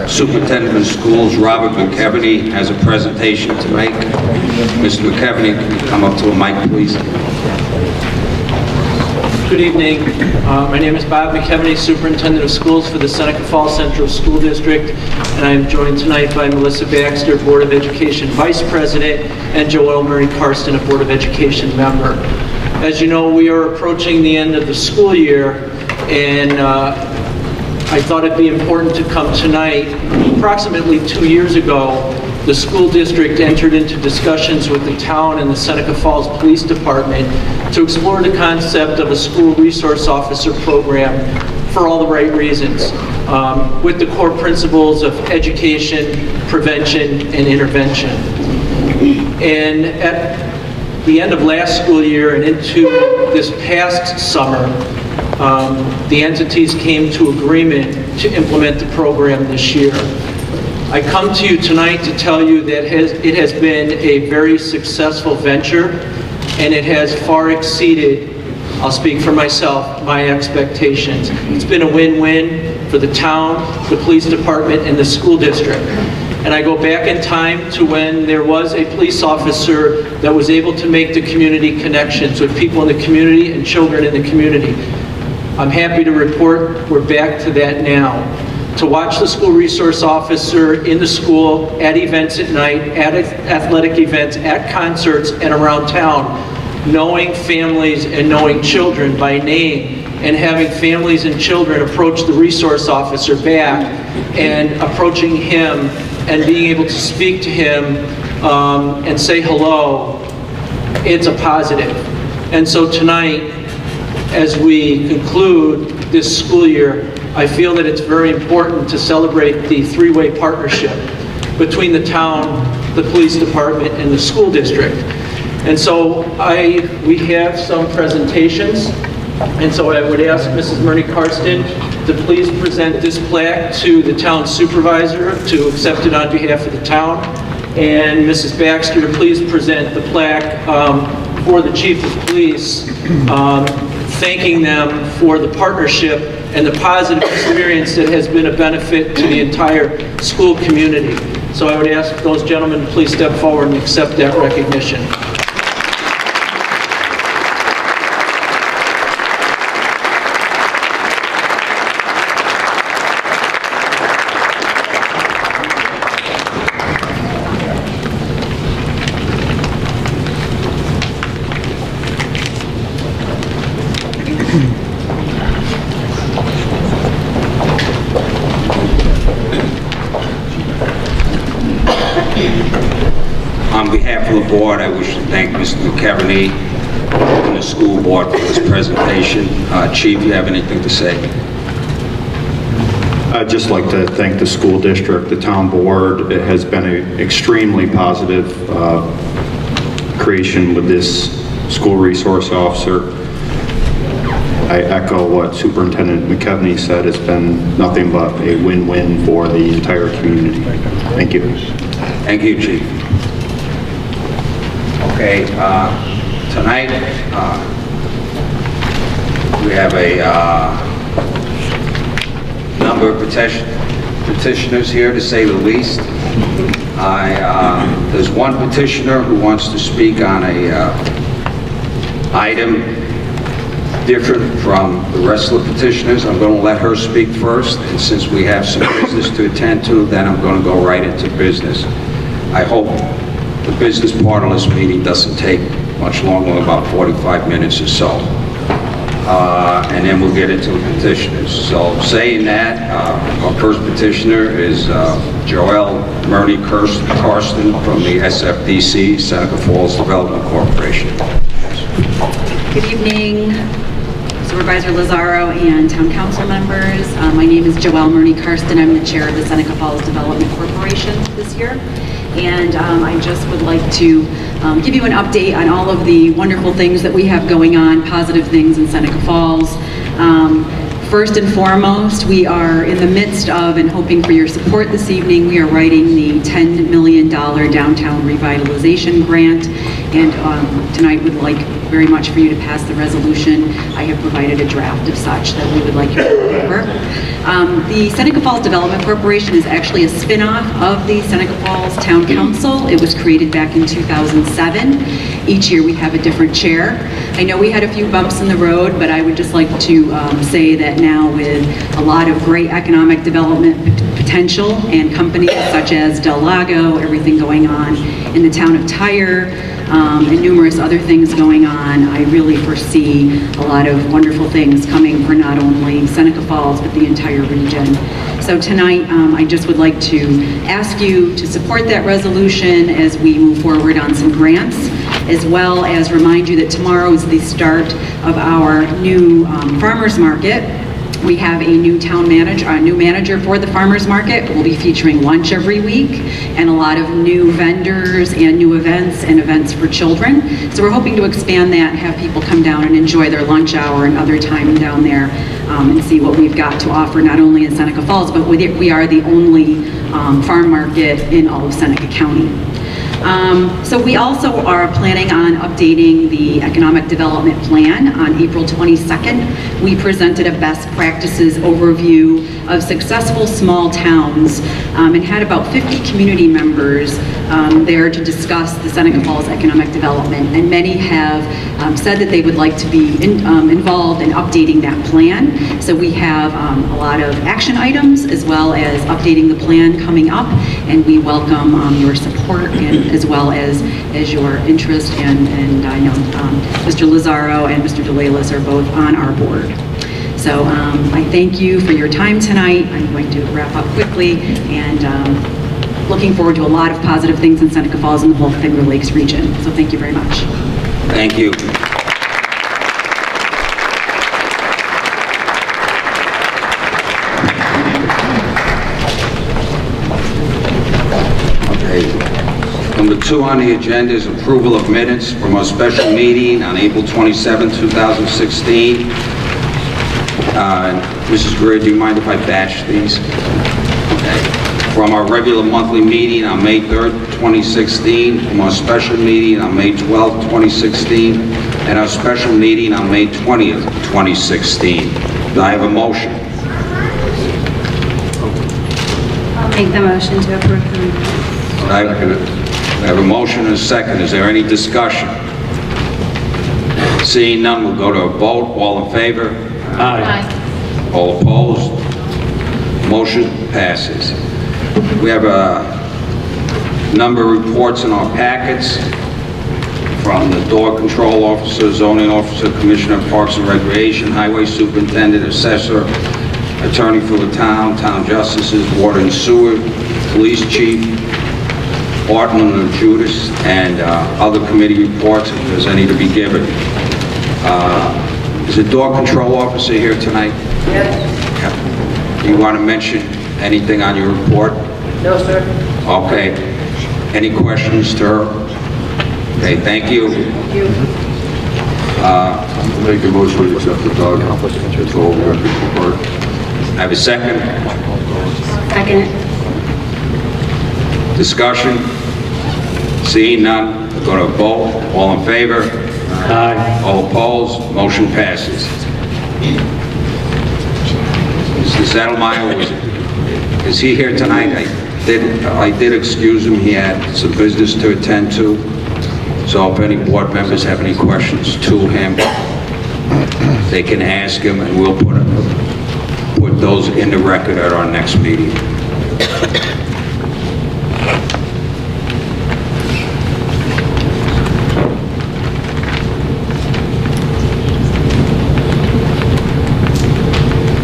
Superintendent of Schools Robert McKeveny has a presentation to make. Mr. McKeveny, can you come up to a mic, please? Good evening. My name is Bob McKeveny, Superintendent of Schools for the Seneca Falls Central School District, and I'm joined tonight by Melissa Baxter, Board of Education Vice President, and Joelle Murray Karsten, a Board of Education member. As you know, we are approaching the end of the school year, and I thought it'd be important to come tonight. Approximately 2 years ago, the school district entered into discussions with the town and the Seneca Falls Police Department to explore the concept of a school resource officer program for all the right reasons, with the core principles of education, prevention, and intervention. And at the end of last school year and into this past summer, the entities came to agreement to implement the program this year. I come to you tonight to tell you that it has been a very successful venture, and it has far exceeded, I'll speak for myself, my expectations. It's been a win-win for the town, the police department, and the school district. And I go back in time to when there was a police officer that was able to make the community connections with people in the community and children in the community. I'm happy to report we're back to that now. To watch the school resource officer in the school, at events at night, at athletic events, at concerts, and around town, knowing families and knowing children by name, and having families and children approach the resource officer back, and approaching him and being able to speak to him and say hello, it's a positive. And so tonight, as we conclude this school year, I feel that it's very important to celebrate the three-way partnership between the town, the police department, and the school district. And so we have some presentations, and so I would ask Mrs. Murray Karsten to please present this plaque to the town supervisor to accept it on behalf of the town, and Mrs. Baxter to please present the plaque for the Chief of Police, thanking them for the partnership and the positive experience that has been a benefit to the entire school community. So I would ask those gentlemen to please step forward and accept that recognition. On behalf of the board, I wish to thank Mr. McKeveny and the school board for this presentation. Chief, you have anything to say? I'd just like to thank the school district, the town board. It has been an extremely positive creation with this school resource officer. I echo what Superintendent McKeveny said. It's been nothing but a win-win for the entire community. Thank you. Thank you, Chief. Okay, tonight we have a number of petitioners here, to say the least. There's one petitioner who wants to speak on a item different from the rest of the petitioners. I'm going to let her speak first, and since we have some business to attend to, then I'm going to go right into business. I hope the business part of this meeting doesn't take much longer, about 45 minutes or so. And then we'll get into the petitioners. So saying that, our first petitioner is Joelle Murray Karsten from the SFDC, Seneca Falls Development Corporation. Good evening, Supervisor Lazaro and Town Council members. My name is Joelle Murray Karsten. I'm the chair of the Seneca Falls Development Corporation this year. And I just would like to give you an update on all of the wonderful things that we have going on, positive things in Seneca Falls. First and foremost, we are in the midst of and hoping for your support this evening. We are writing the $10 million downtown revitalization grant, and tonight would like very much for you to pass the resolution. I have provided a draft of such that we would like you to go over. The Seneca Falls Development Corporation is actually a spin-off of the Seneca Falls Town Council. It was created back in 2007. Each year we have a different chair. I know we had a few bumps in the road, but I would just like to say that now with a lot of great economic development potential and companies such as Del Lago, everything going on in the town of Tyre, and numerous other things going on, I really foresee a lot of wonderful things coming for not only Seneca Falls, but the entire region. So tonight, I just would like to ask you to support that resolution as we move forward on some grants, as well as remind you that tomorrow is the start of our new farmers market. We have a new manager for the farmers market. We'll be featuring lunch every week and a lot of new vendors and new events and events for children. So we're hoping to expand that, have people come down and enjoy their lunch hour and other time down there and see what we've got to offer, not only in Seneca Falls, but we are the only farm market in all of Seneca County. So we also are planning on updating the economic development plan on April 22nd. We presented a best practices overview of successful small towns and had about 50 community members there to discuss the Seneca Falls economic development, and many have said that they would like to be involved in updating that plan. So we have a lot of action items as well as updating the plan coming up, and we welcome your support and as well as your interest, and I know Mr. Lazaro and Mr. DeLalis are both on our board. So I thank you for your time tonight. I'm going to wrap up quickly, and looking forward to a lot of positive things in Seneca Falls and the whole Finger Lakes region. So thank you very much. Thank you. Number 2 on the agenda is approval of minutes from our special meeting on April 27, 2016. Mrs. Greer, do you mind if I batch these? Okay. From our regular monthly meeting on May 3rd, 2016, from our special meeting on May 12th, 2016, and our special meeting on May 20th, 2016. Do I have a motion? I'll make the motion to approve the minutes. I have a motion and a second. Is there any discussion? Seeing none, we'll go to a vote. All in favor? Aye. All opposed? Motion passes. We have a number of reports in our packets from the door control officer, zoning officer, commissioner of parks and recreation, highway superintendent, assessor, attorney for the town justices, water and sewer, police chief, Barton and Judas, and other committee reports if there's any to be given. Is the door control officer here tonight? Yes. Do you want to mention anything on your report? No, sir. Okay. Any questions to her? Okay, thank you. Thank you. Make a motion to accept the dog control report. I have a second. Second. Discussion? Seeing none, we'll go to a vote. All in favor? Aye. All opposed? Motion passes. Mr. Zettelmeyer, is he here tonight? I did excuse him. He had some business to attend to. So if any board members have any questions to him, they can ask him, and we'll put those in the record at our next meeting.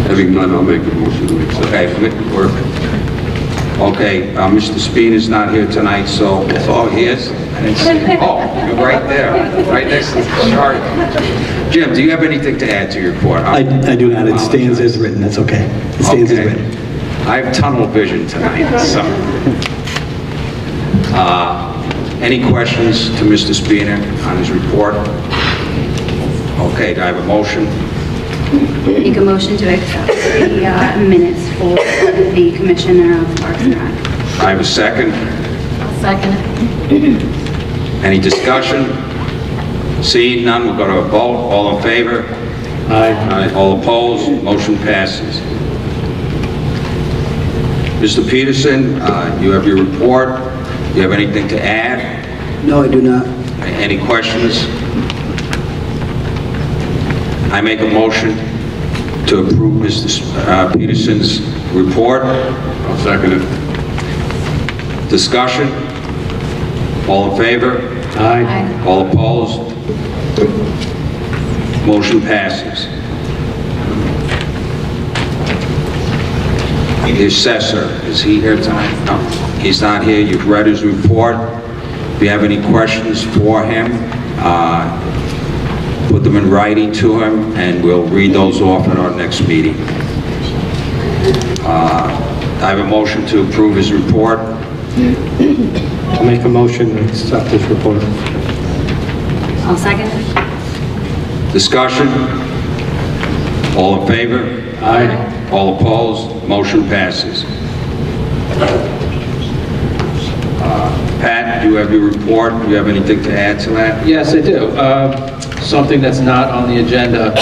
Having none, I'll make a motion to accept. Okay, Mr. Speen is not here tonight, so, oh, he is? I didn't see him. Oh, you're right there, right next to the chart. Jim, do you have anything to add to your report? I do not. It stands as written. That's okay. It stands as written. I have tunnel vision tonight, so. Any questions to Mr. Speener on his report? Okay, do I have a motion? Make a motion to accept the minutes for the Commissioner of Parks and Rec. I have a second. Second. Any discussion? Seeing none, we'll go to a vote. All in favor? Aye. All opposed? Motion passes. Mr. Peterson, you have your report. Do you have anything to add? No, I do not. Any questions? I make a motion to approve Mr. Peterson's report. I'll second it. Discussion? All in favor? Aye. All opposed? Motion passes. The assessor, is he here tonight? No, he's not here. You've read his report. If you have any questions for him, put them in writing to him, and we'll read those off at our next meeting. I have a motion to approve his report. I'll make a motion to accept this report. I'll second. Discussion? All in favor? Aye. All opposed? Motion passes. Pat, do you have your report? Do you have anything to add to that? Yes, I do. Something that's not on the agenda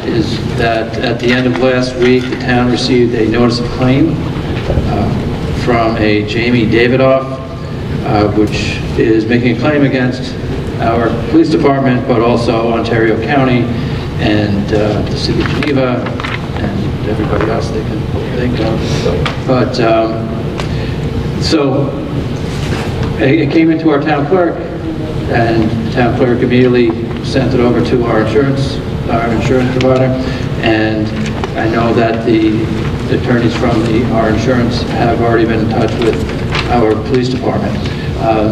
is that at the end of last week, the town received a notice of claim from a Jamie Davidoff, which is making a claim against our police department, but also Ontario County and the city of Geneva and everybody else they can think of. But so it came into our town clerk, and the town clerk immediately sent it over to our insurance provider, and I know that the attorneys from our insurance have already been in touch with our police department.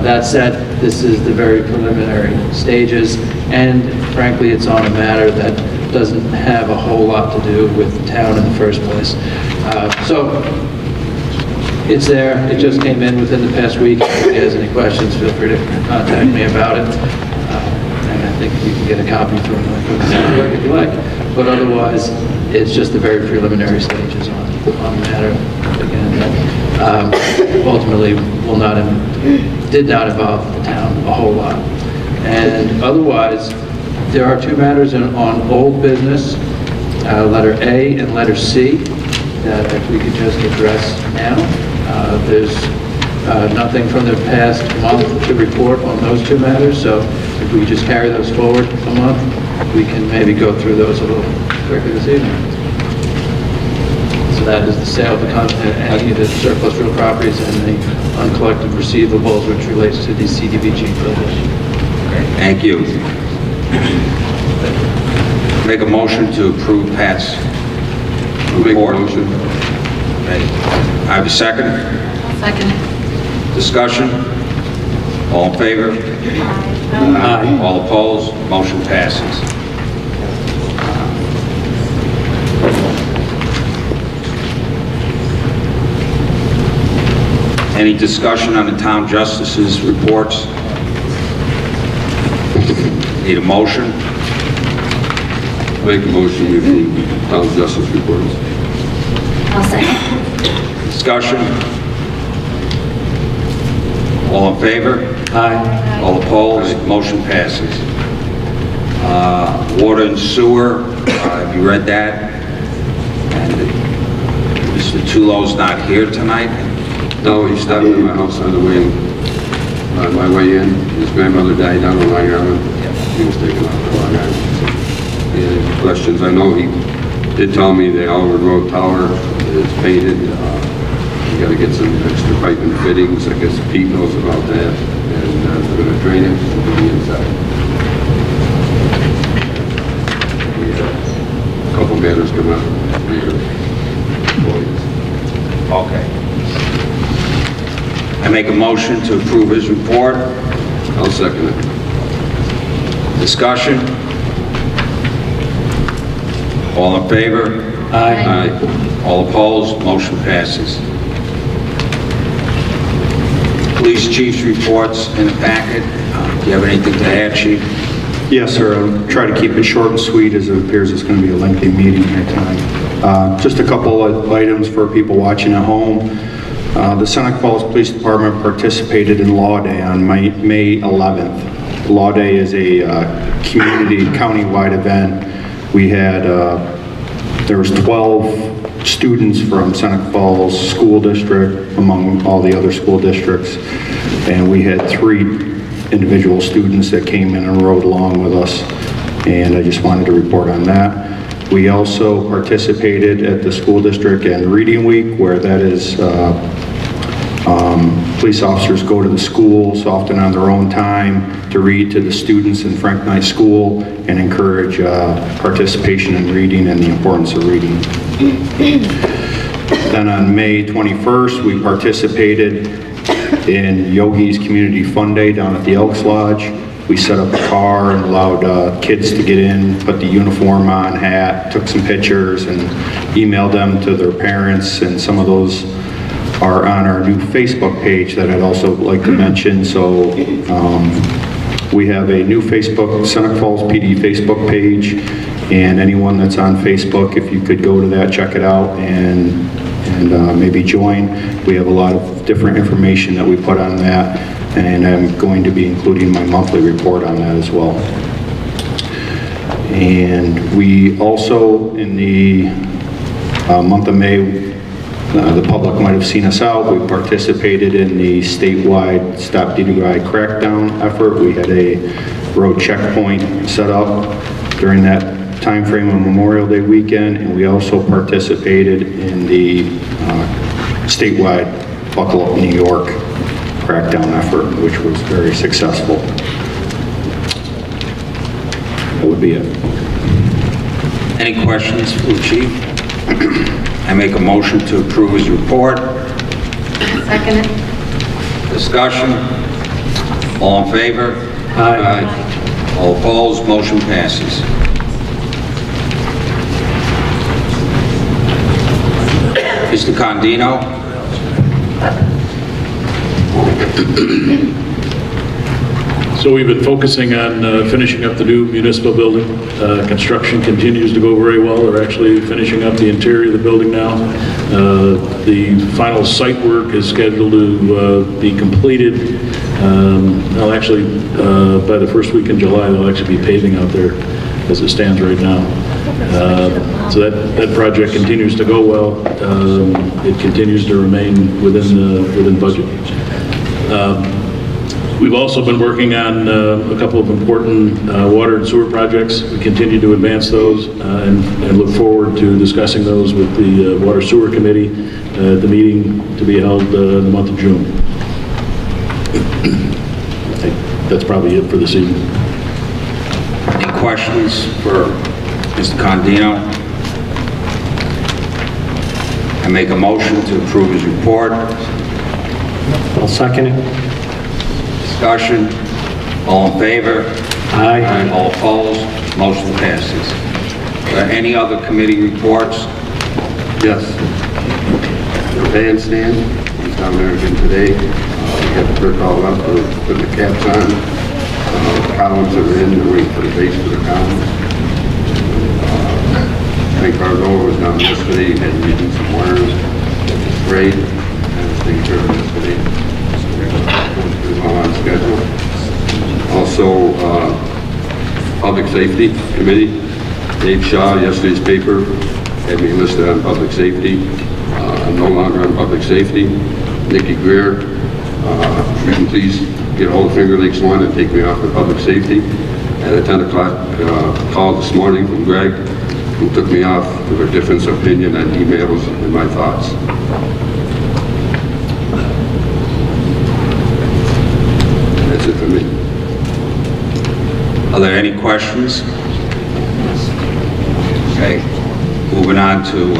That said, this is the very preliminary stages, and frankly, it's on a matter that doesn't have a whole lot to do with the town in the first place. So it's there. It just came in within the past week. If anybody has any questions, feel free to contact me about it. And I think you can get a copy from the town clerk if you like. But otherwise, it's just the very preliminary stages on the matter. Again, that ultimately did not involve the town a whole lot. And otherwise, there are two matters on old business, letter A and letter C, that if we could just address now. There's nothing from the past month to report on those two matters, so if we just carry those forward a month, we can maybe go through those a little quicker this evening. So that is the sale of any of the surplus real properties and the uncollected receivables, which relates to the CDBG building. Thank you. Make a motion to approve Pat's report. Motion. Okay. I have a second. Second. Discussion? All in favor? Aye. All opposed? Motion passes. Any discussion on the town justice's reports? Need a motion? Make a motion to approve town justice reports. I'll second. Discussion? All in favor? Aye. All opposed? Motion passes. Water and sewer, have you read that? And Mr. Tulo's not here tonight? No, he stopped at my house on my way in. His grandmother died down on Long Island. He was taken off to Long Island. Any questions? I know he did tell me the Alvord Road Tower is painted. You got to get some extra pipe and fittings. I guess Pete knows about that. And they're going to drain it from the inside. We had a couple manners come out. Okay. I make a motion to approve his report. I'll second it. Discussion? All in favor? Aye. Aye. All opposed? Motion passes. Police chief's reports in the packet. Do you have anything to add, Chief? Yes, sir. I'll try to keep it short and sweet, as it appears it's going to be a lengthy meeting here tonight. Just a couple of items for people watching at home. The Seneca Falls Police Department participated in Law Day on May 11th. Law Day is a community county-wide event. We had, there was 12 students from Seneca Falls School District among all the other school districts, and we had 3 individual students that came in and rode along with us, and I just wanted to report on that. We also participated at the school district and Reading Week, where that is police officers go to the schools, often on their own time, to read to the students in Frank Knight School and encourage participation in reading and the importance of reading. Then on May 21st, we participated in Yogi's Community Fun Day down at the Elks Lodge. We set up a car and allowed kids to get in, put the uniform on, hat, took some pictures, and emailed them to their parents, and some of those are on our new Facebook page that I'd also like to mention. So we have a new Facebook, Seneca Falls PD Facebook page, and anyone that's on Facebook, if you could go to that, check it out, and maybe join. We have a lot of different information that we put on that, and I'm going to be including my monthly report on that as well. And we also, in the month of May, the public might have seen us out. We participated in the statewide Stop DWI crackdown effort. We had a road checkpoint set up during that time frame of Memorial Day weekend, and we also participated in the statewide Buckle Up New York crackdown effort, which was very successful. That would be it. Any questions for the chief? I make a motion to approve his report. Second. Discussion. All in favor? Aye. All opposed? Motion passes. Mr. Condino. So we've been focusing on finishing up the new municipal building. Construction continues to go very well. They're actually finishing up the interior of the building now. The final site work is scheduled to be completed. By the first week in July, they'll actually be paving out there as it stands right now. So that project continues to go well. It continues to remain within budget. We've also been working on a couple of important water and sewer projects. We continue to advance those and look forward to discussing those with the Water Sewer Committee at the meeting to be held in the month of June. I think that's probably it for this evening. Any questions for Mr. Condino? I make a motion to approve his report. I'll second it. Discussion. All in favor? Aye. All opposed? Motion passes. Any other committee reports? Yes. The bandstand is down there again today. We got the brick all up, we're putting the caps on. The columns are in, we're waiting for the base for the columns. I think our goal was down yesterday, had meeting some wires. It's great. And it's taken care of yesterday. Pretty well on schedule. Also, Public Safety Committee. Dave Shaw, yesterday's paper, had me listed on Public Safety. I'm no longer on Public Safety. Nikki Greer, you can please get a hold of Finger Lakes 1 and take me off of Public Safety. At a 10 o'clock call this morning from Greg, who took me off with a difference of opinion on emails and my thoughts. That's it for me. Are there any questions? Okay. Moving on to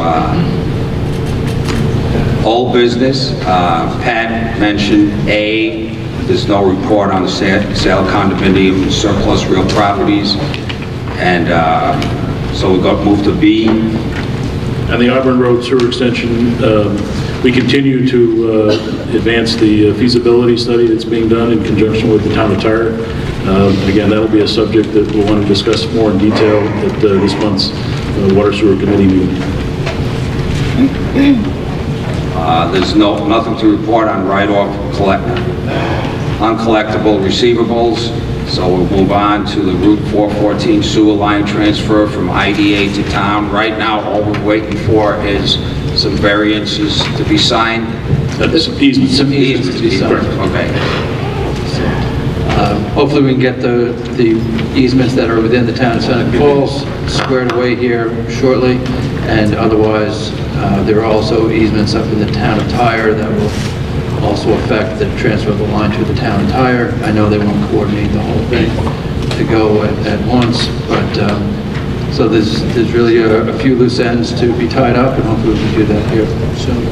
old business. Pat mentioned there's no report on the sale condominium surplus real properties, and so we got moved to B. On the Auburn Road sewer extension, we continue to advance the feasibility study that's being done in conjunction with the town of Tyre. Again, that'll be a subject that we'll want to discuss more in detail at this month's Water Sewer Committee meeting. There's nothing to report on write-off uncollectible receivables. So we'll move on to the Route 414 sewer line transfer from IDA to town. Right now, all we're waiting for is some variances to be signed. Some easements. Some easements to be signed. Okay. Hopefully we can get the easements that are within the town of Seneca Falls squared away here shortly, and otherwise there are also easements up in the town of Tyre that will also affect the transfer of the line to the town of Tyre. I know they won't coordinate the whole thing to go at once, but so there's really a few loose ends to be tied up, and hopefully we can do that here soon.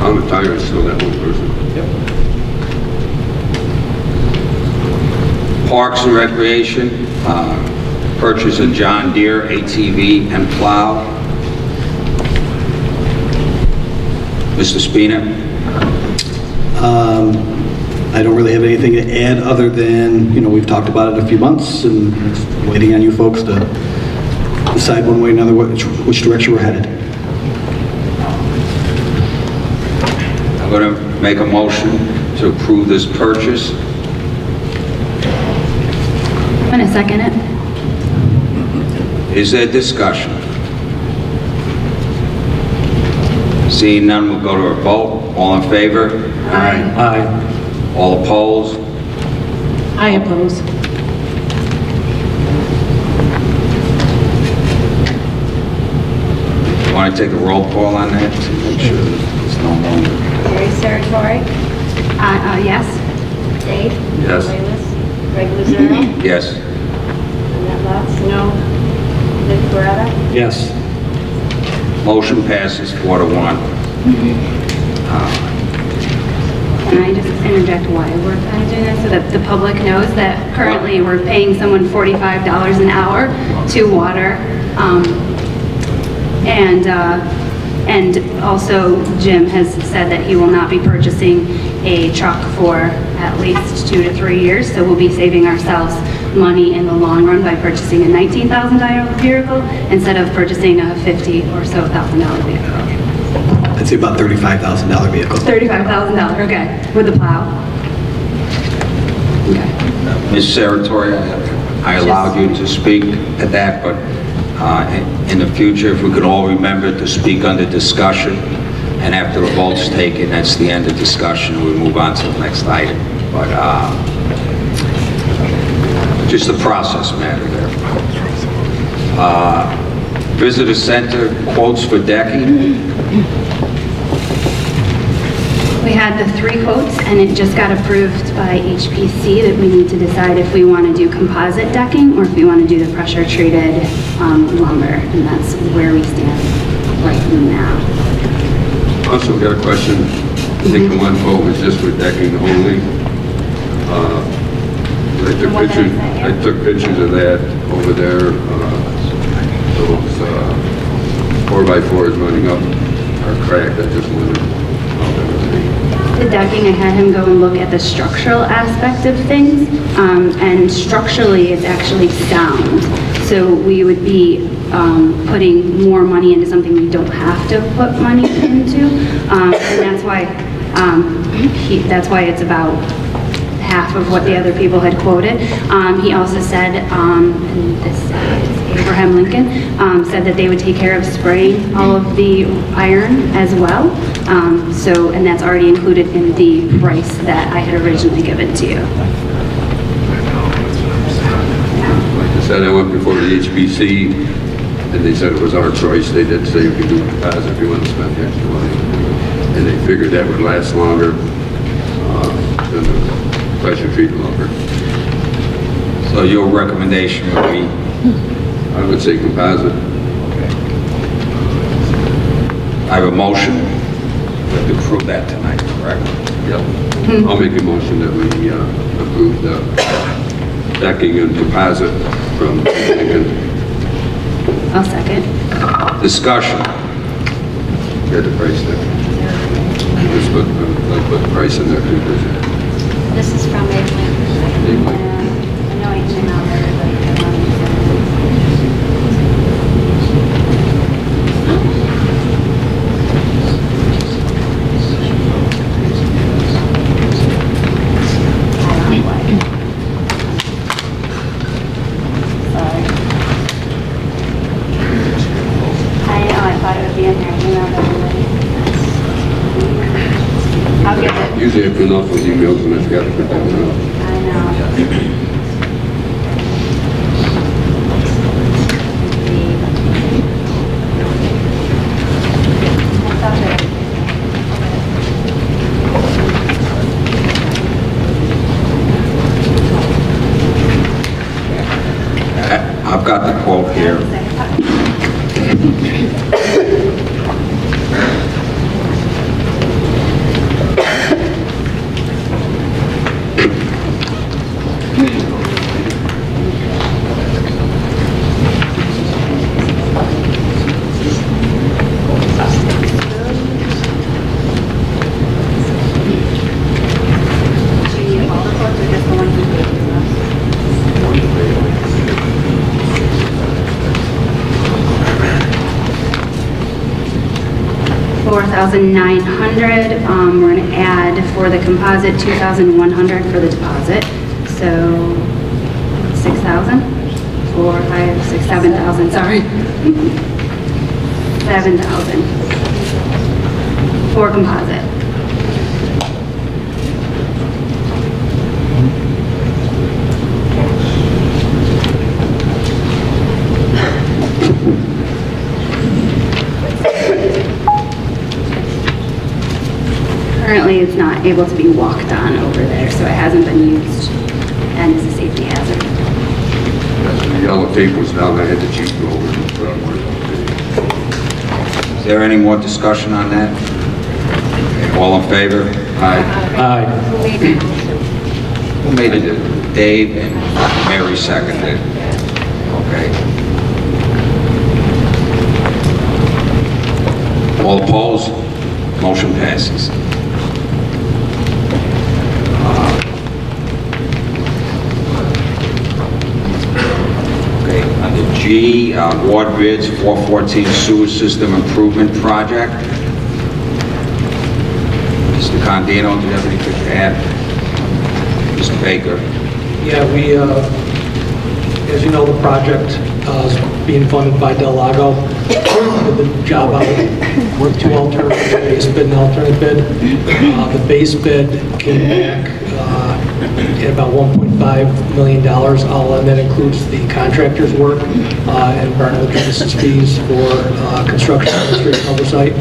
I'm retired, still that one person. Yep. Parks and Recreation, purchase a John Deere ATV and plow. Mr. Spina? I don't really have anything to add other than, we've talked about it a few months and it's waiting on you folks to decide one way or another which direction we're headed. I'm going to make a motion to approve this purchase. I'm going to second it. Is there discussion? Seeing none, we'll go to a vote. All in favor? Aye. Aye. All opposed? I oppose. Want to take a roll call on that to make sure it's no longer? Gary Sartori, Yes. Dave? Yes. Greg Luzero, Yes. Annette Lutz, no. Nick Beretta, Yes. Motion passes 4-1. Can I just interject why we're kind of doing this, so that the public knows that currently we're paying someone $45 an hour to water, and also Jim has said that he will not be purchasing a truck for at least 2 to 3 years, so we'll be saving ourselves money in the long run by purchasing a $19,000 vehicle instead of purchasing a $50,000 or so vehicle. I'd say about $35,000 vehicle. $35,000, okay, with the plow. Okay. Ms. Sartori, I allowed you to speak at that, but in the future, if we could all remember to speak under discussion, and after the vote's taken, that's the end of discussion, we move on to the next item. But just a process matter there. Visitor Center quotes for decking. We had the 3 quotes, and it just got approved by HPC that we need to decide if we want to do composite decking or if we want to do the pressure-treated lumber, and that's where we stand right now. Also got a question. I think the one vote was just for decking only. I took pictures of that over there. Those 4x4s running up are cracked. I just wondered how that would be. The decking, I had him go and look at the structural aspect of things, and structurally it's actually sound. So we would be putting more money into something we don't have to put money into, and that's why it's about half of what the other people had quoted. He also said, and this is Abraham Lincoln, said that they would take care of spraying all of the iron as well. And that's already included in the price that I had originally given to you. Like I said, I went before the HBC, and they said it was our choice. They did say you could do composite if you want to spend the extra money. And they figured that would last longer than the pressure-treated lumber. So your recommendation would be? I would say composite. I have a motion to approve that tonight, correct? Yep. I'll make a motion that we approve the decking and composite from Lincoln. I'll second. Discussion. Get the price there. Let's put the price in there too. this is from Abraham. I know I came out there, Usually I print off those emails and I forgot to print them out. I know. I've got the quote here. $4,900. We're going to add for the composite $2,100 for the deposit. So 6,000, 4, 5, 6, 7,000. Sorry, 7,000 for composite. Currently, it's not able to be walked on over there, so it hasn't been used, and it's a safety hazard. The yellow tape was down, I had the chief go over it. Is there any more discussion on that? Okay, all in favor? Aye. Aye. Who made it? Dave and Mary seconded. Okay. All opposed? Motion passes. Okay, under G, award bids 414 sewer system improvement project. Mr. Condino, do you have anything to add? Mr. Baker? Yeah, we, as you know, the project is being funded by Del Lago. The job out with two alternatives, base bid and alternate bid. The base bid came back at about $1.5 million, and that includes the contractor's work and Barnett Justice's fees for construction administration oversight.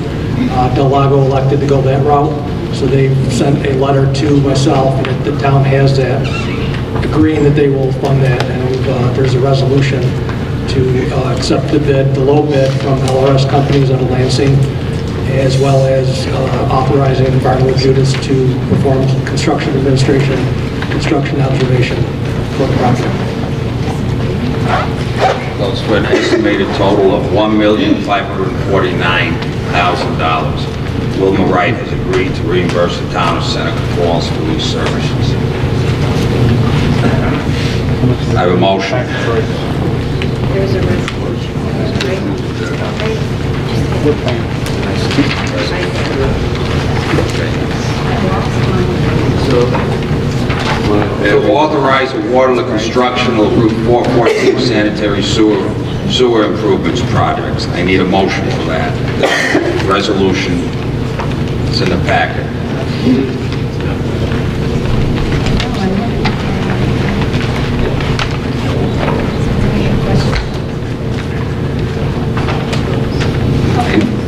Del Lago elected to go that route, so they sent a letter to myself, and the town has that, agreeing that they will fund that, and there's a resolution to accept the bid, the low bid from LRS companies out of Lansing, as well as authorizing Barnett Judas to perform construction administration, construction observation for the project. Goes for an estimated total of $1,549,000. Wilma Wright has agreed to reimburse the town of Seneca Falls for these services. I have a motion. There's a resolution. To authorize award of the construction of Route 414 sanitary sewer improvements projects. I need a motion for that. The resolution is in the packet.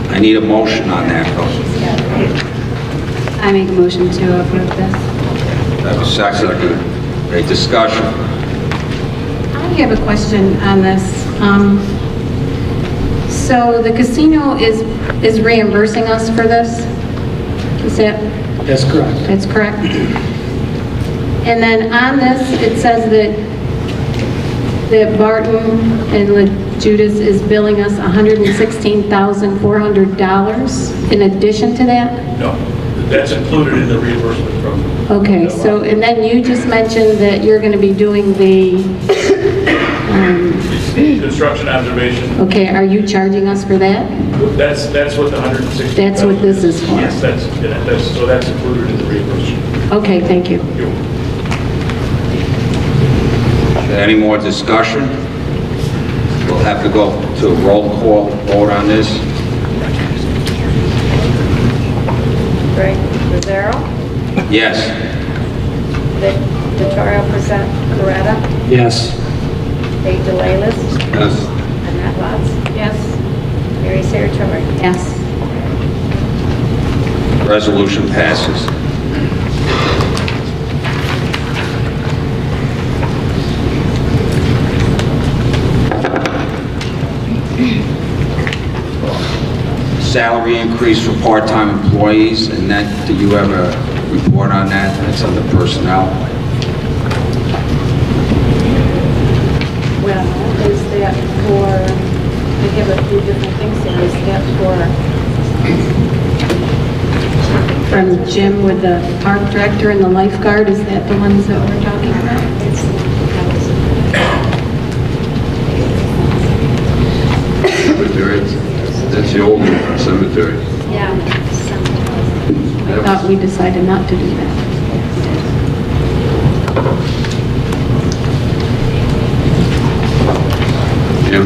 I need a motion on that, I make a motion to approve this. I have a second. A discussion. I have a question on this. So the casino is reimbursing us for this? Is that? That's correct. That's correct. And then on this, it says that Barton and Judas is billing us $116,400 in addition to that? No, that's included in the reimbursement from... Okay, so, and then you just mentioned that you're going to be doing the... construction observation. Okay, are you charging us for that? That's what the 160... That's what this is for? Yes, so that's included in the reimbursement. Okay, thank you. Any more discussion? We'll have to go to a roll call vote on this. Greg Rosero, Yes. Vittorio Coretta, Yes. Dave DeLaylis, Yes. Annette Watts, Yes. Mary Sartori. Yes. Resolution passes. Salary increase for part-time employees, and that, do you have a report on that? That's under personnel. Well, is that for, they have a few different things here. Is that for, from Jim with the park director and the lifeguard? Is that the ones that we're talking about? Cemetery. That's the old cemetery. Yeah. I thought we decided not to do that. Jim?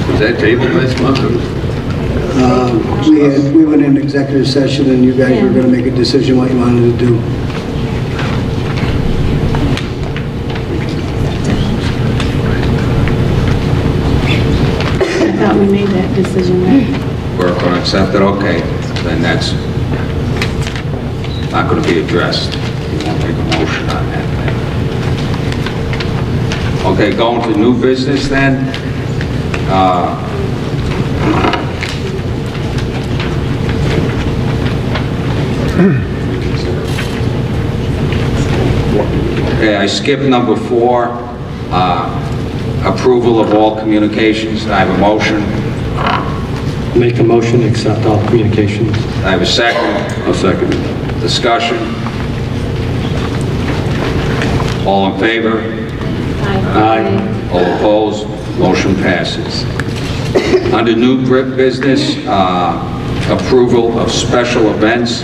Was that table last month? We went in executive session and you guys were going to make a decision what you wanted to do. I thought we made that decision, right? We're going to accept it, okay, then that's not going to be addressed. You won't make a motion on that then. Okay, going to new business then. Okay, I skipped number 4, approval of all communications. I have a motion. Make a motion to accept all communications. I have a second. I'll second it. Discussion. All in favor? Aye. All opposed? Motion passes. Under new business, approval of special events.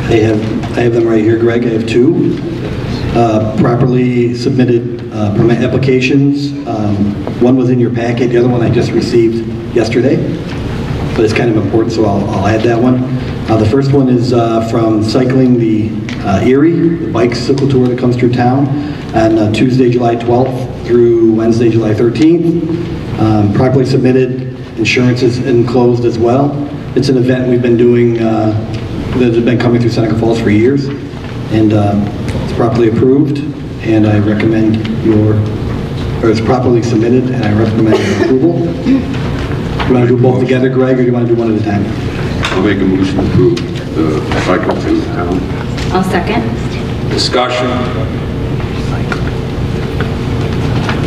I have them right here, Greg. I have 2 properly submitted permit applications. One was in your packet, the other one I just received yesterday, but it's kind of important, so I'll add that one. The first one is from Cycling the Erie, the bicycle tour that comes through town, on Tuesday, July 12th through Wednesday, July 13th. Properly submitted, insurance is enclosed as well. It's an event we've been doing that has been coming through Seneca Falls for years, and it's properly approved, and I recommend it's properly submitted, and I recommend your approval. Do you want to do both together, Greg, or do you want to do one at a time? I'll make a motion to approve the cycle to town. I'll second. Discussion.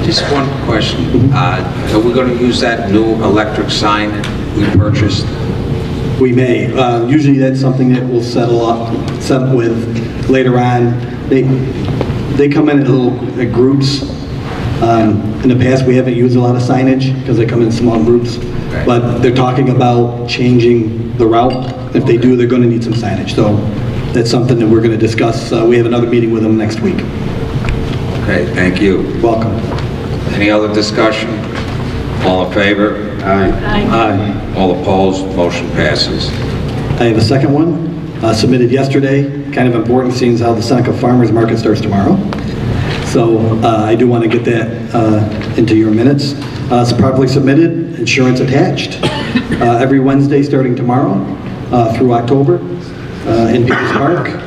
Just one question. Are we going to use that new electric sign that we purchased? We may. Usually that's something that we'll settle with later on. They come in little groups. In the past, we haven't used a lot of signage because they come in small groups. Okay. But they're talking about changing the route. If they do, they're going to need some signage. So that's something that we're going to discuss. We have another meeting with them next week. Okay, thank you. Welcome. Any other discussion? All in favor? Aye. Aye. All opposed? Motion passes. I have a second one submitted yesterday. Kind of important, seeing as how the Seneca Farmers Market starts tomorrow. So I do want to get that into your minutes. It's properly submitted, insurance attached. Every Wednesday starting tomorrow through October in Peters Park.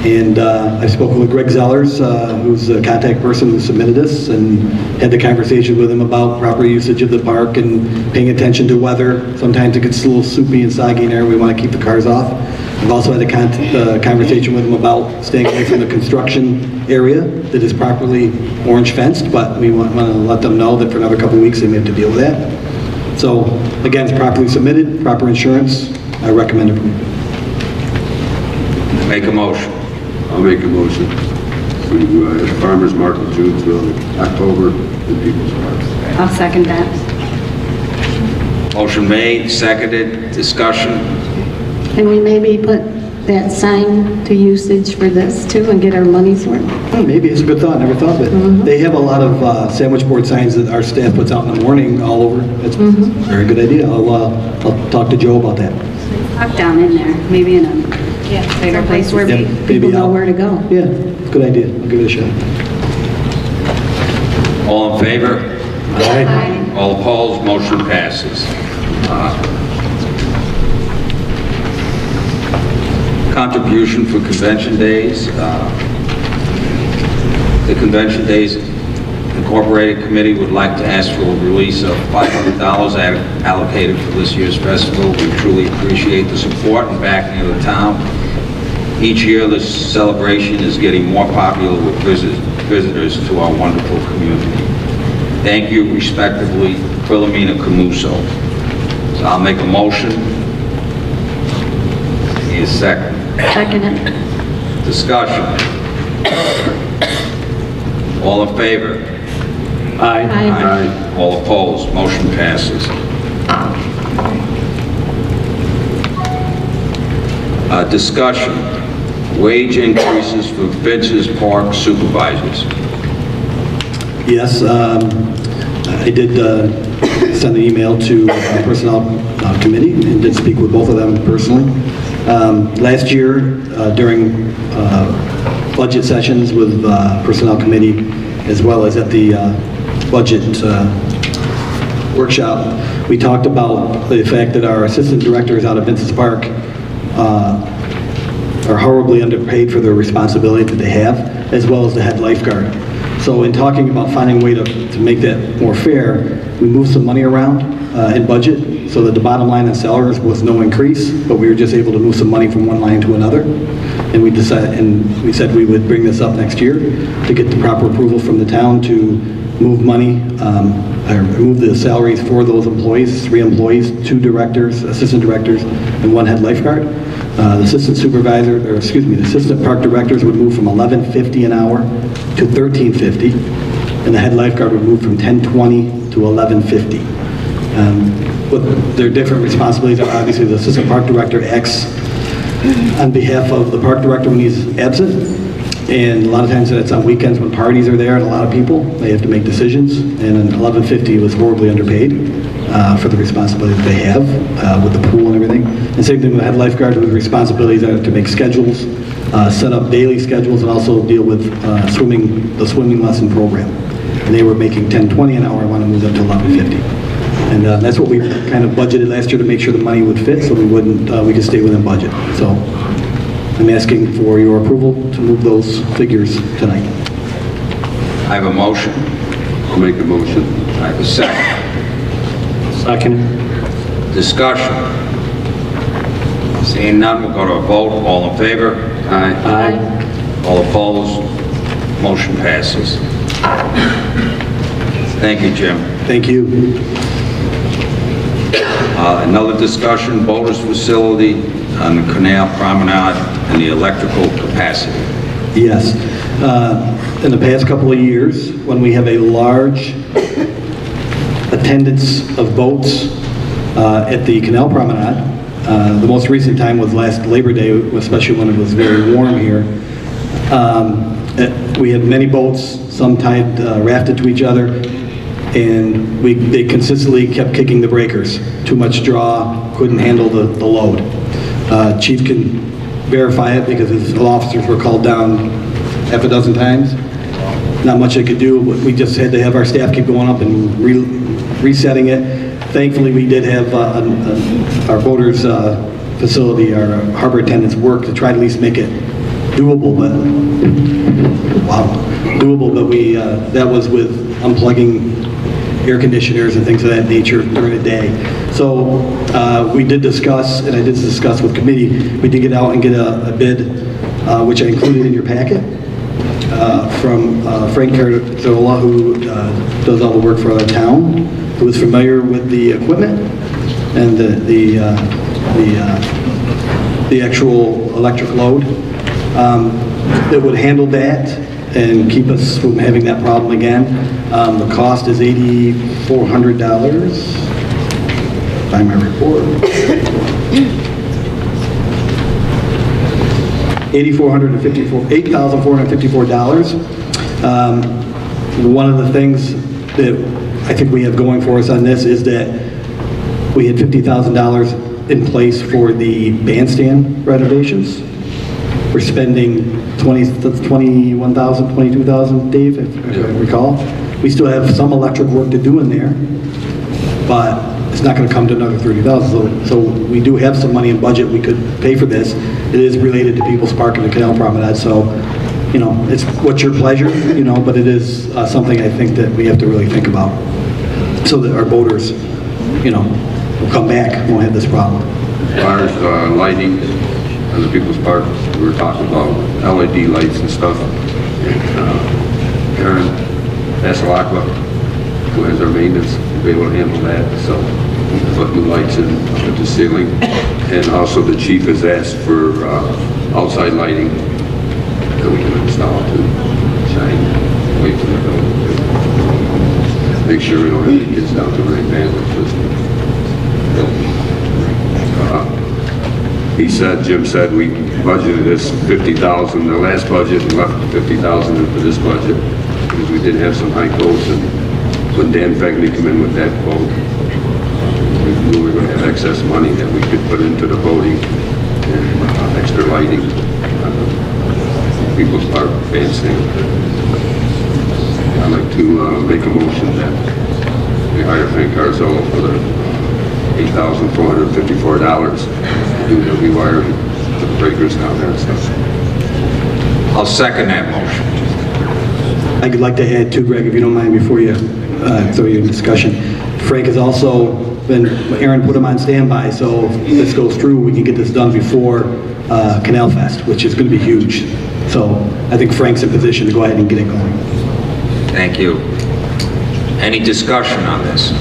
And I spoke with Greg Zellers, who's the contact person who submitted this, and had the conversation with him about proper usage of the park and paying attention to weather. Sometimes it gets a little soupy and soggy in there. We want to keep the cars off. I've also had a conversation with him about staying away from the construction area that is properly orange fenced, but we want to let them know that for another couple of weeks they may have to deal with that. So again, it's properly submitted, proper insurance. I recommend approval. Make a motion. I'll make a motion to Farmers Market June through October in People's Park. I'll second that. Motion made, seconded, discussion. Can we maybe put that sign to usage for this too and get our money's worth? Maybe it's a good thought. Never thought of it. They have a lot of sandwich board signs that our staff puts out in the morning all over. It's a very good idea. I'll talk to Joe about that. tucked down in there, maybe in a bigger place where Yep, People know I'll- where to go. Yeah, good idea. I'll give it a shot. All in favor? Aye. All opposed, motion passes. Contribution for convention days. The Convention Days Incorporated Committee would like to ask for a release of $500 allocated for this year's festival. We truly appreciate the support and backing of the town. Each year, this celebration is getting more popular with visitors to our wonderful community. Thank you, respectively, Philomena Camuso. So I'll make a motion. Need a second. Second it. Discussion. All in favor? Aye. Aye. All opposed? Motion passes. Discussion. Wage increases for Vince's Park supervisors. Yes, I did send an email to Personnel Committee and did speak with both of them personally. Last year, during budget sessions with Personnel Committee, as well as at the budget workshop, we talked about the fact that our assistant directors out of Vince's Park are horribly underpaid for their responsibility that they have, as well as the head lifeguard. So in talking about finding a way to make that more fair, we moved some money around in budget so that the bottom line on salaries was no increase, but we were just able to move some money from one line to another. And we said we would bring this up next year to get the proper approval from the town to move money, or move the salaries for those employees, 3 employees, 2 directors, assistant directors, and 1 head lifeguard. The assistant supervisor, or excuse me, the assistant park directors would move from $11.50 an hour to $13.50, and the head lifeguard would move from $10.20 to $11.50. But their different responsibilities are obviously the assistant park director acts on behalf of the park director when he's absent, and a lot of times that's on weekends when parties are there and a lot of people, they have to make decisions, and an $11.50 was horribly underpaid for the responsibility that they have with the pool and everything. And same thing with the head lifeguard, whose responsibilities are to make schedules, set up daily schedules, and also deal with the swimming lesson program. And they were making $10.20 an hour. I want to move them to $11.50. And that's what we kind of budgeted last year to make sure the money would fit, so we could stay within budget. So I'm asking for your approval to move those figures tonight. I have a motion. I'll make the motion. I have a second. Second. Discussion. Seeing none, we'll go to a vote. All in favor? Aye. Aye. All opposed? Motion passes. Thank you, Jim. Thank you. Another discussion, boaters facility on the Canal Promenade and the electrical capacity. Yes. In the past couple of years, when we have a large attendance of boats at the Canal Promenade, the most recent time was last Labor Day, especially when it was very warm here. We had many boats, some tied, rafted to each other, and they consistently kept kicking the breakers. Too much draw, couldn't handle the load. Chief can verify it because his officers were called down half a dozen times. Not much I could do, but we just had to have our staff keep going up and resetting it. Thankfully, we did have our boaters facility, our harbor attendants work to try to at least make it doable, but that was with unplugging air conditioners and things of that nature during the day. So we did discuss, and I did discuss with committee, we did get out and get a bid, which I included in your packet, from Frank Carzola, who does all the work for our town, who is familiar with the equipment and the actual electric load. That would handle that and keep us from having that problem again. The cost is $8,400 by my report. $8,454. One of the things that I think we have going for us on this is that we had $50,000 in place for the bandstand renovations. We're spending 21,000, 22,000, Dave, if I recall. We still have some electric work to do in there, but it's not going to come to another 30,000. So we do have some money in budget. We could pay for this. It is related to People's Park and the Canal Promenade, so, you know, it's what's your pleasure, you know, but it is something I think that we have to really think about so that our voters, you know, will come back and won't have this problem. As far as lighting in the People's Park, we were talking about LED lights and stuff. Aaron Vasilakwa, who has our maintenance, will be able to handle that. So we'll put new lights in at the ceiling. And also the chief has asked for outside lighting that we can install to shine away from the building. Make sure we don't have any kids down to rain bandits. He said, Jim said, we budgeted this 50,000, the last budget, and left 50,000 for this budget, because we did have some high quotes, and when Dan Fegney came in with that quote, we knew we were going to have excess money that we could put into the voting and extra lighting on People's Park bandstand. I'd like to make a motion that we hire Frank Carzello for the $8,454 to do the rewiring to the breakers down there and stuff. I'll second that motion. I'd like to add too, Greg, if you don't mind, before you throw your discussion. Frank has also been, Aaron put him on standby, so if this goes through, we can get this done before Canal Fest, which is going to be huge. So I think Frank's in position to go ahead and get it going. Thank you. Any discussion on this?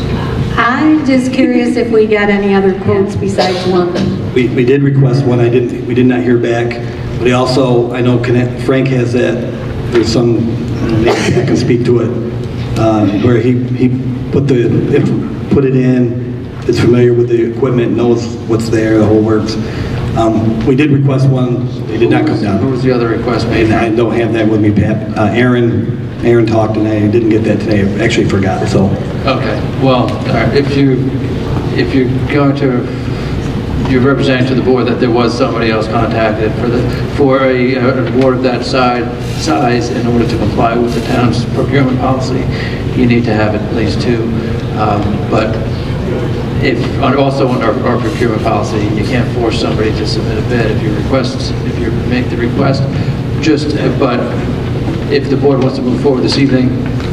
I'm just curious if we got any other quotes besides one. We did request one. We did not hear back. But he also, I know Frank has that. There's some, maybe I can speak to it, where he put it in. Is familiar with the equipment, knows what's there, the whole works. We did request one. They did not come down. What was the other request made? And I don't have that with me, Pat. Aaron talked, and I didn't get that today. I actually forgot. So. Okay. Well, if you're going to, you're representing to the board that there was somebody else contacted for a board of that size in order to comply with the town's procurement policy, you need to have at least two. But also under our procurement policy, you can't force somebody to submit a bid if you make the request. But if the board wants to move forward this evening,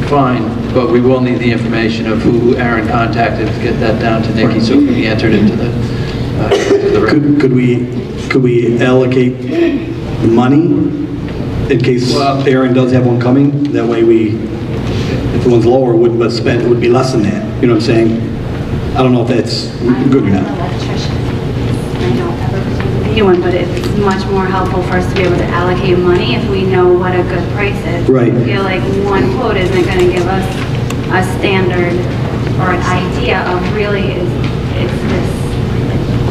fine, but we will need the information of who Aaron contacted to get that down to Nikki so it can be entered into the record. Could we allocate the money in case Aaron does have one coming? That way if the one's lower, it would be less than that. You know what I'm saying? I don't know if that's good or not. One, but it's much more helpful for us to be able to allocate money if we know what a good price is. Right. I feel like one quote isn't going to give us a standard or an idea of really is this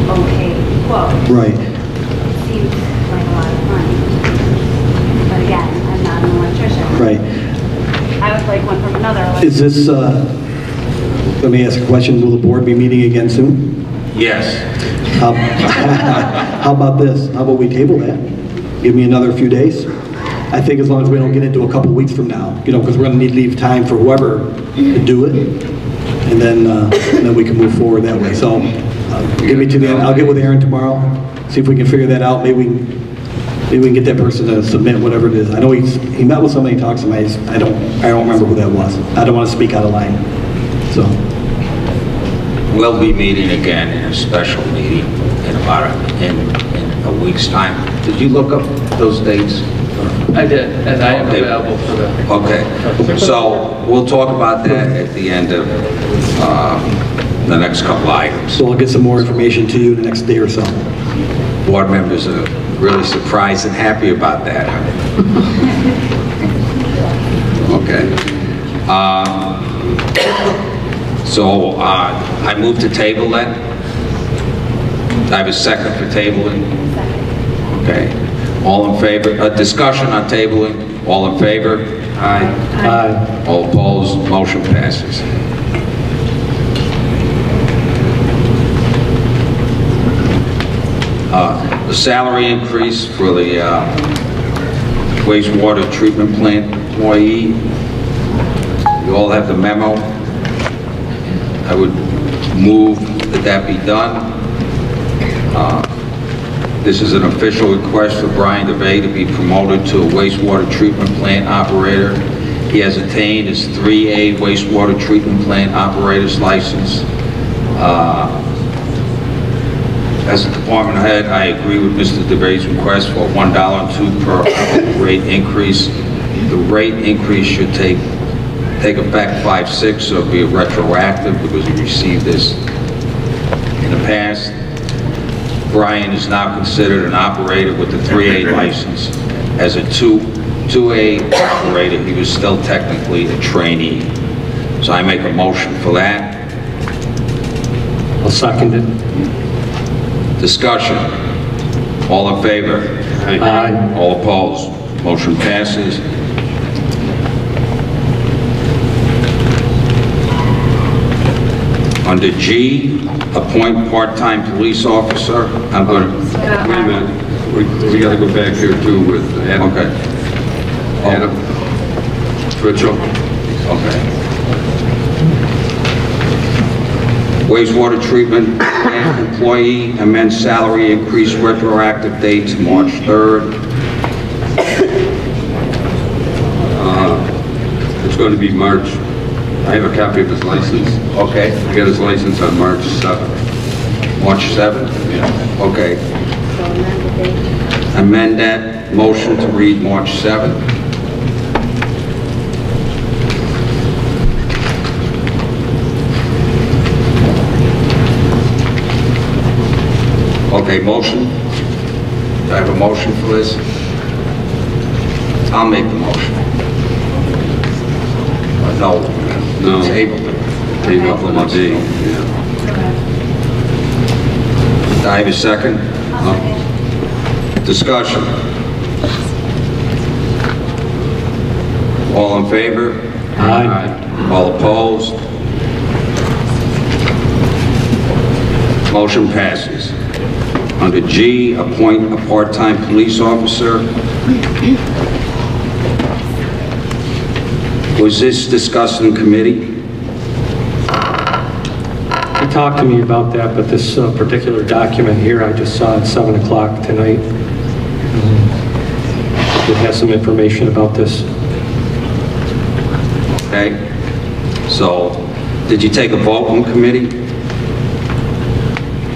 okay quote. Right. It seems like a lot of money. But again, I'm not an electrician. Right. I would like one from another electrician. Is this, let me ask a question, will the board be meeting again soon? Yes. How about this? How about we table that? Give me another few days. I think as long as we don't get into a couple weeks from now, you know, because we're going to need to leave time for whoever to do it, and then we can move forward that way. So give me to the end. I'll get with Aaron tomorrow, see if we can figure that out. Maybe we can get that person to submit whatever it is. I know he met with somebody, talked to somebody. I don't remember who that was. I don't want to speak out of line. So. We'll be meeting again in a special meeting in about in a week's time. Did you look up those dates? I did, and I am available for that. Okay, so we'll talk about that at the end of the next couple items. So I'll get some more information to you the next day or so. Board members are really surprised and happy about that. Okay. So I move to table then. I have a second for tabling. Okay. All in favor? Discussion on tabling. All in favor? Aye. Aye. All opposed? Motion passes. the salary increase for the wastewater treatment plant employee. You all have the memo. I would move that that be done. This is an official request for Brian DeVay to be promoted to a wastewater treatment plant operator. He has attained his 3A wastewater treatment plant operator's license. As a department head, I agree with Mr. DeVay's request for a $1.02 per hour rate increase. The rate increase should take effect 5/6, so it'll be retroactive because he received this in the past. Brian is now considered an operator with the 3A license. As a 2A operator, he was still technically a trainee. So I make a motion for that. I'll second it. Discussion. All in favor? Aye. All opposed? Motion passes. Under G, appoint part-time police officer. I'm going to... Wait a minute, we got to go back here too with Adam. Okay. Adam Twitchell. Okay. Wastewater treatment plant employee, amend salary increase retroactive date to March 3rd. It's going to be March. I have a copy of his license. Okay. I got his license on March 7th. March 7th? Yeah. Okay. Amend that motion to read March 7th. Okay, motion. Do I have a motion for this? I'll make the motion. No. No. Table. Table for my day. Yeah. Do I have a second? No. Discussion. All in favor? Aye. All opposed? Motion passes. Under G, appoint a part-time police officer. Was this discussed in committee? He talked to me about that, but this particular document here, I just saw at 7 o'clock tonight. It has some information about this. Okay. So, did you take a vote on committee?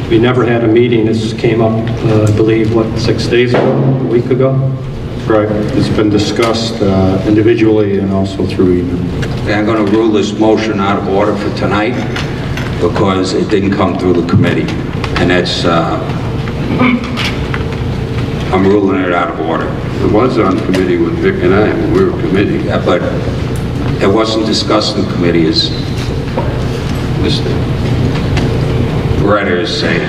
We never had a meeting. This came up, I believe, what, 6 days ago, a week ago? Right, it's been discussed individually and also through email. Okay, I'm going to rule this motion out of order for tonight because it didn't come through the committee. And that's, I'm ruling it out of order. It was on committee with Vic and I when we were committee. Yeah, but it wasn't discussed in committee as Mr. Beretta is saying.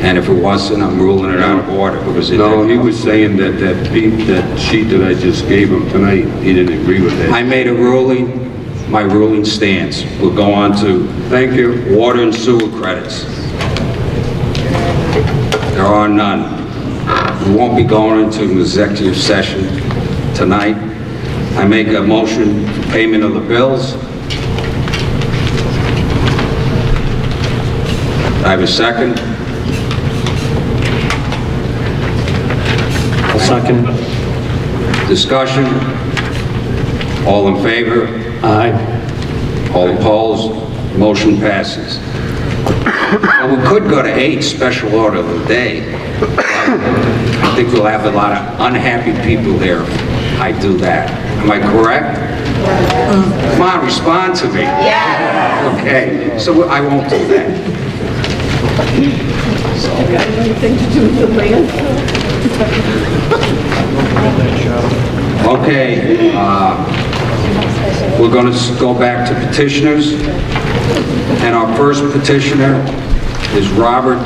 And if it wasn't, I'm ruling it out of order because it No, he was saying that that sheet that I just gave him tonight, he didn't agree with that. I made a ruling. My ruling stands. We'll go on to, Thank you. water and sewer credits. There are none. We won't be going into an executive session tonight. I make a motion for payment of the bills. I have a second. A second. Discussion. All in favor? Aye. All opposed? Motion passes. Well, we could go to 8, special order of the day. I think we'll have a lot of unhappy people there if I do that. Am I correct? Come on, respond to me. Yeah. Okay, so I won't do that. Got anything to do with the land? Okay, we're going to go back to petitioners. And our first petitioner is Robert